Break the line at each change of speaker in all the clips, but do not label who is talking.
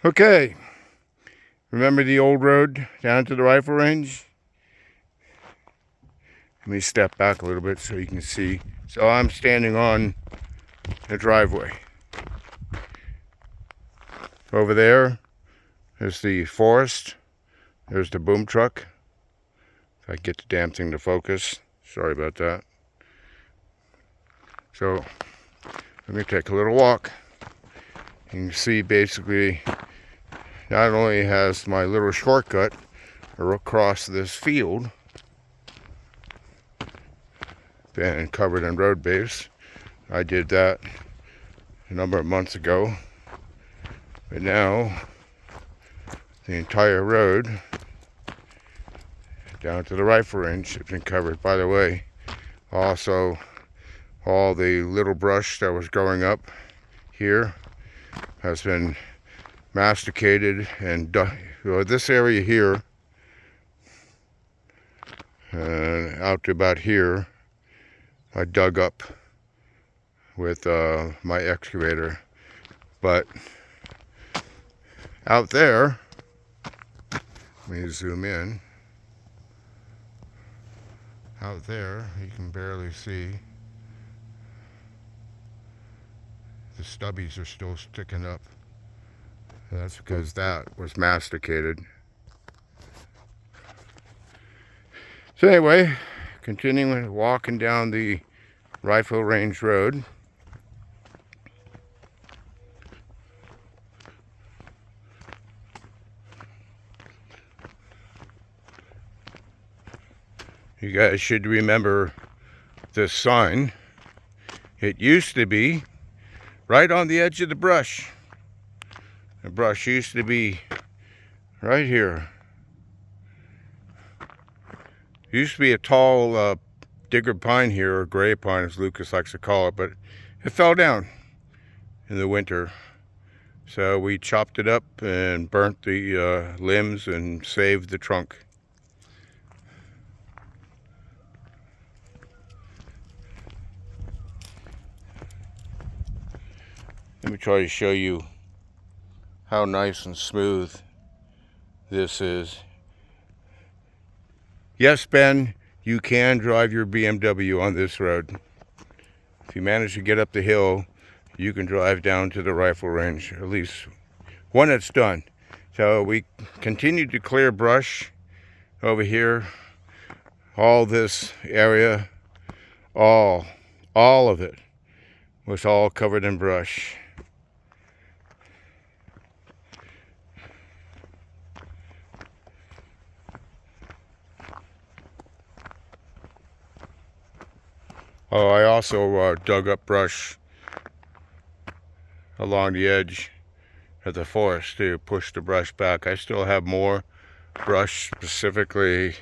Okay, remember the old road down to the rifle range? Let me step back a little bit so you can see. So I'm standing on the driveway. Over there is the forest. There's the boom truck. If I get the damn thing to focus. Sorry about that. So let me take a little walk. You can see basically not only has my little shortcut across this field been covered in road base. I did that a number of months ago. But now the entire road down to the rifle range has been covered. By the way, also all the little brush that was growing up here has been masticated and this area here and out to about here I dug up with my excavator. But out there, let me zoom in, out there you can barely see. The stubbies are still sticking up. That's because that was masticated. So anyway, continuing walking down the rifle range road. You guys should remember this sign. It used to be right on the edge of the brush. The brush used to be right here. Used to be a tall digger pine here, or gray pine as Lucas likes to call it, but it fell down in the winter. So we chopped it up and burnt the limbs and saved the trunk. Let me try to show you how nice and smooth this is. Yes, Ben, you can drive your BMW on this road. If you manage to get up the hill, you can drive down to the rifle range, at least when it's done. So we continued to clear brush over here. All this area, all of it was all covered in brush. Oh, I also dug up brush along the edge of the forest to push the brush back. I still have more brush, specifically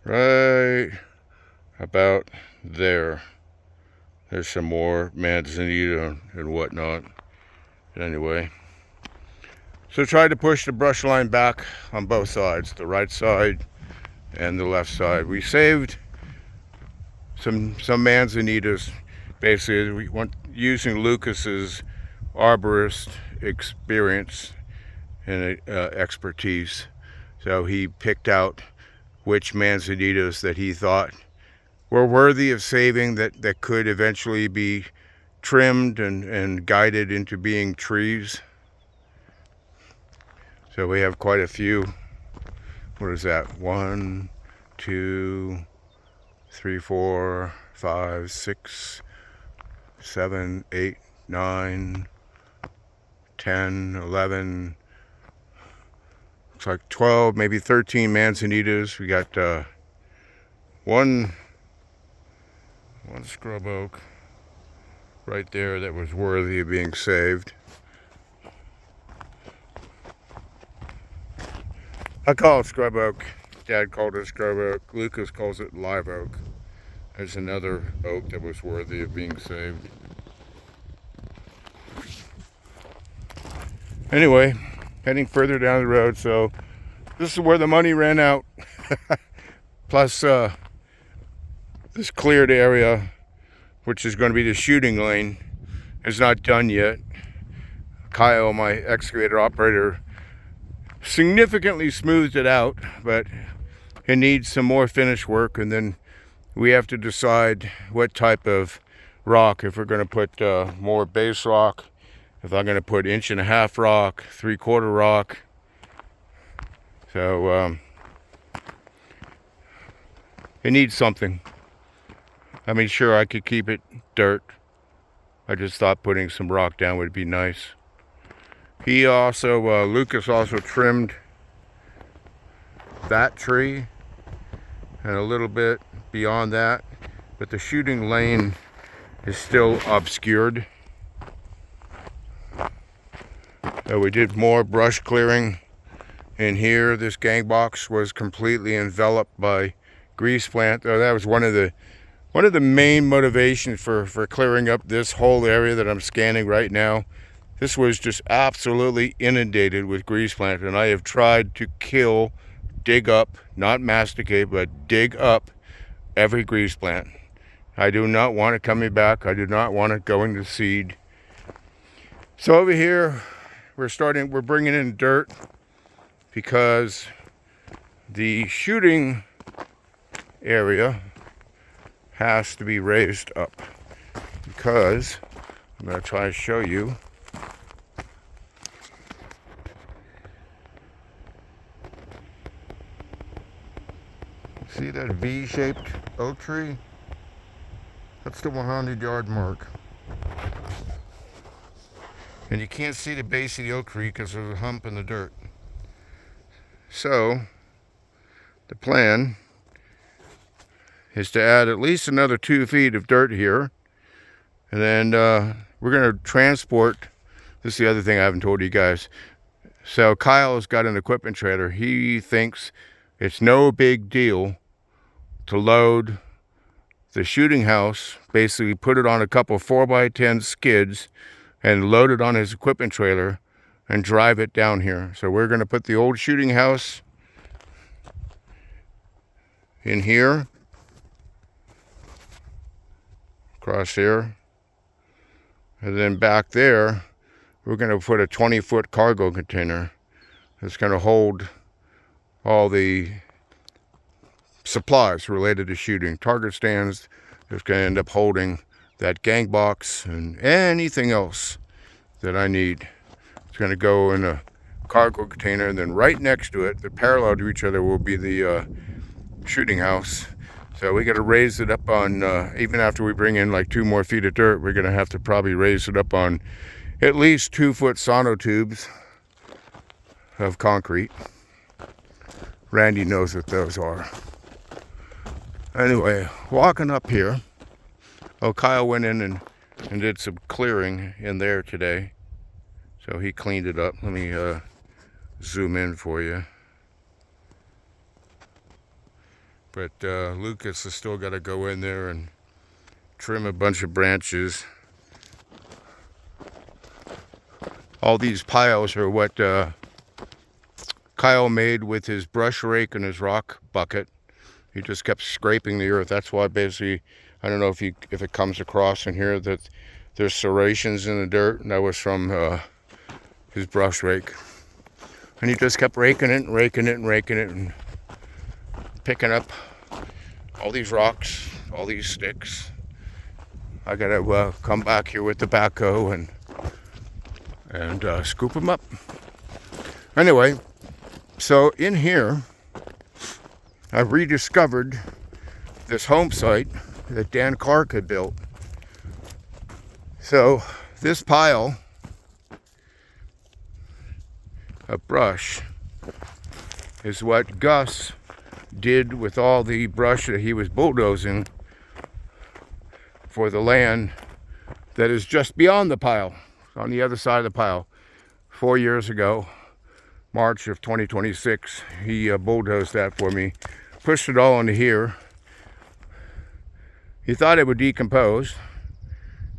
right about there. There's some more manzanita and whatnot. But anyway, so try to push the brush line back on both sides, the right side and the left side. We saved some manzanitas. Basically, we went using Lucas's arborist experience and expertise. So he picked out which manzanitas that he thought were worthy of saving, that could eventually be trimmed and guided into being trees. So we have quite a few. What is that? 1, 2, 3, 4, 5, 6, 7, 8, 9, 10, 11, looks like 12, maybe 13 manzanitas. We got one scrub oak right there that was worthy of being saved. I call it scrub oak. Dad called it scrub oak. Lucas calls it live oak. There's another oak that was worthy of being saved. Anyway, heading further down the road, so this is where the money ran out. Plus this cleared area, which is going to be the shooting lane, is not done yet. Kyle, my excavator operator, significantly smoothed it out, but it needs some more finish work, and then we have to decide what type of rock, if we're going to put more base rock, if I'm going to put 1.5-inch rock, 3/4 rock. So it needs something. I mean, sure, I could keep it dirt. I just thought putting some rock down would be nice. He also, Lucas also trimmed that tree and a little bit beyond that, but the shooting lane is still obscured. So we did more brush clearing in here. This gang box was completely enveloped by grease plant. That was one of the main motivations for clearing up this whole area that I'm scanning right now. This was just absolutely inundated with grease plant, and I have tried to kill, dig up, not masticate, but dig up every grease plant. I do not want it coming back. I do not want it going to seed. So over here, we're bringing in dirt because the shooting area has to be raised up, because I'm going to try to show you. See that V-shaped oak tree? That's the 100-yard mark. And you can't see the base of the oak tree because there's a hump in the dirt. So the plan is to add at least another 2 feet of dirt here. And then we're going to transport. This is the other thing I haven't told you guys. So Kyle's got an equipment trailer. He thinks it's no big deal to load the shooting house, basically put it on a couple 4x10 skids and load it on his equipment trailer and drive it down here. So we're going to put the old shooting house in here, across here, and then back there we're going to put a 20-foot cargo container that's going to hold all the supplies related to shooting. Target stands that's going to end up holding that gang box and anything else that I need. It's going to go in a cargo container, and then right next to it, they're parallel to each other, will be the shooting house. So we got to raise it up on, even after we bring in like 2 more feet of dirt, we're going to have to probably raise it up on at least 2-foot sonotubes of concrete. Randy knows what those are. Anyway, walking up here. Oh, Kyle went in and did some clearing in there today. So he cleaned it up. Let me zoom in for you. But Lucas has still got to go in there and trim a bunch of branches. All these piles are what Kyle made with his brush rake and his rock bucket. He just kept scraping the earth. That's why basically, I don't know if it comes across in here that there's serrations in the dirt. And that was from his brush rake. And he just kept raking it and raking it and raking it and picking up all these rocks, all these sticks. I gotta come back here with the backhoe and scoop them up. Anyway, so in here, I've rediscovered this home site that Dan Clark had built. So this pile of brush is what Gus did with all the brush that he was bulldozing for the land that is just beyond the pile, on the other side of the pile. 4 years ago, March of 2026, he bulldozed that for me, pushed it all into here. He thought it would decompose,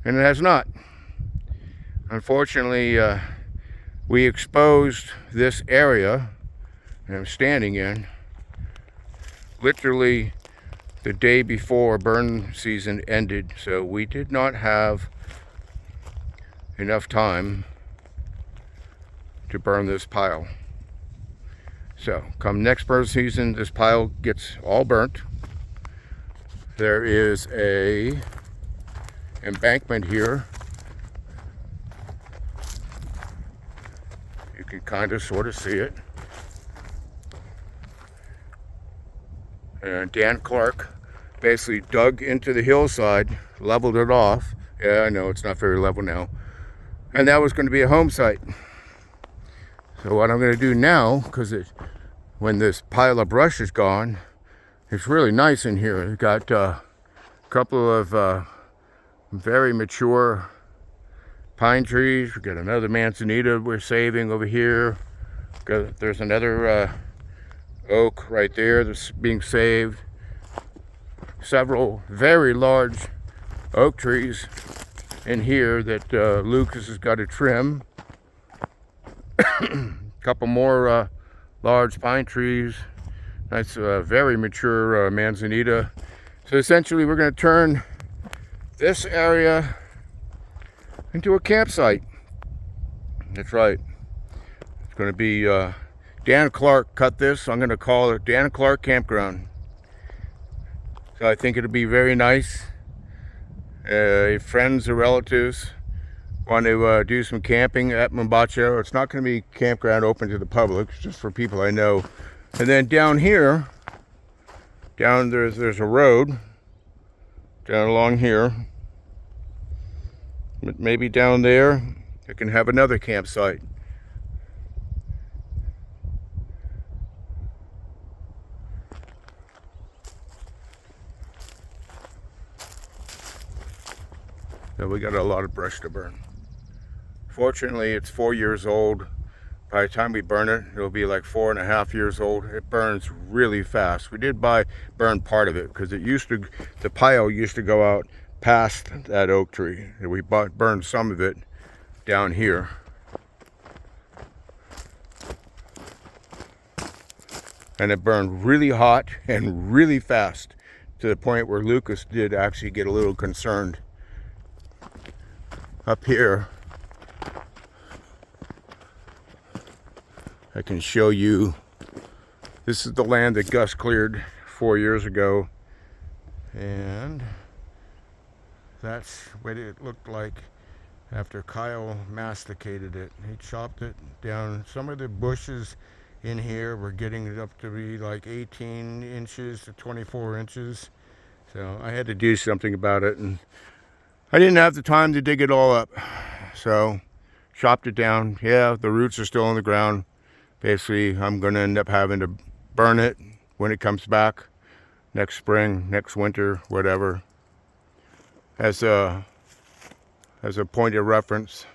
and it has not. Unfortunately, we exposed this area that I'm standing in literally the day before burn season ended, so we did not have enough time to burn this pile. So come next burn season, this pile gets all burnt. There is a embankment here. You can kind of sort of see it. And Dan Clark basically dug into the hillside, leveled it off. Yeah, I know it's not very level now. And that was going to be a home site. So what I'm going to do now, because when this pile of brush is gone, it's really nice in here. We've got a couple of very mature pine trees. We've got another manzanita we're saving over here. There's another oak right there that's being saved. Several very large oak trees in here that Lucas has got to trim. A couple more large pine trees. Nice, very mature manzanita. So essentially we're going to turn this area into a campsite. That's right. It's going to be Dan Clark cut this, so I'm going to call it Dan Clark Campground. So I think it'll be very nice. Friends or relatives want to do some camping at Mombacho. It's not going to be campground open to the public, it's just for people I know. And then down here, there's a road down along here. Maybe down there, I can have another campsite. So we got a lot of brush to burn. Fortunately, it's 4 years old. By the time we burn it, it'll be like 4.5 years old. It burns really fast. We did burn part of it because the pile used to go out past that oak tree. And we burned some of it down here. And it burned really hot and really fast to the point where Lucas did actually get a little concerned. Up here, I can show you, this is the land that Gus cleared 4 years ago, and that's what it looked like after Kyle masticated it. He chopped it down. Some of the bushes in here were getting it up to be like 18 inches to 24 inches. So I had to do something about it, and I didn't have the time to dig it all up. So chopped it down. Yeah, the roots are still in the ground. Basically, I'm going to end up having to burn it when it comes back next spring, next winter, whatever. As a point of reference,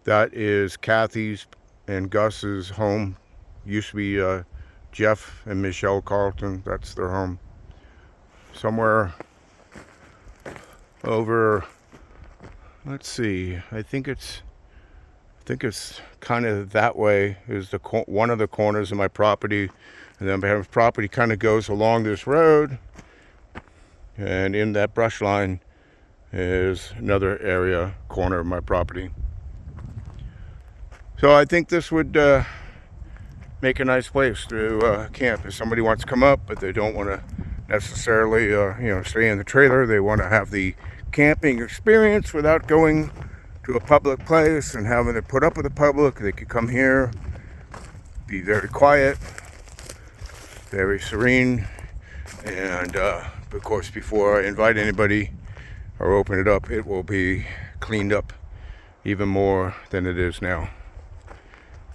that is Kathy's and Gus's home. Used to be Jeff and Michelle Carlton. That's their home. Somewhere over, let's see, I think it's kind of that way is one of the corners of my property, and then my property kind of goes along this road, and in that brush line is another area corner of my property. So I think this would make a nice place to camp if somebody wants to come up, but they don't want to necessarily stay in the trailer. They want to have the camping experience without going to a public place and having to put up with the public. They could come here, be very quiet, very serene, and of course before I invite anybody or open it up, it will be cleaned up even more than it is now.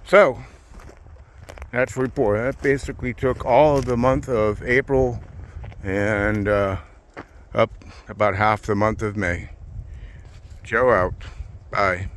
So that's the report. That basically took all of the month of April and up about half the month of May. Joe out. Bye.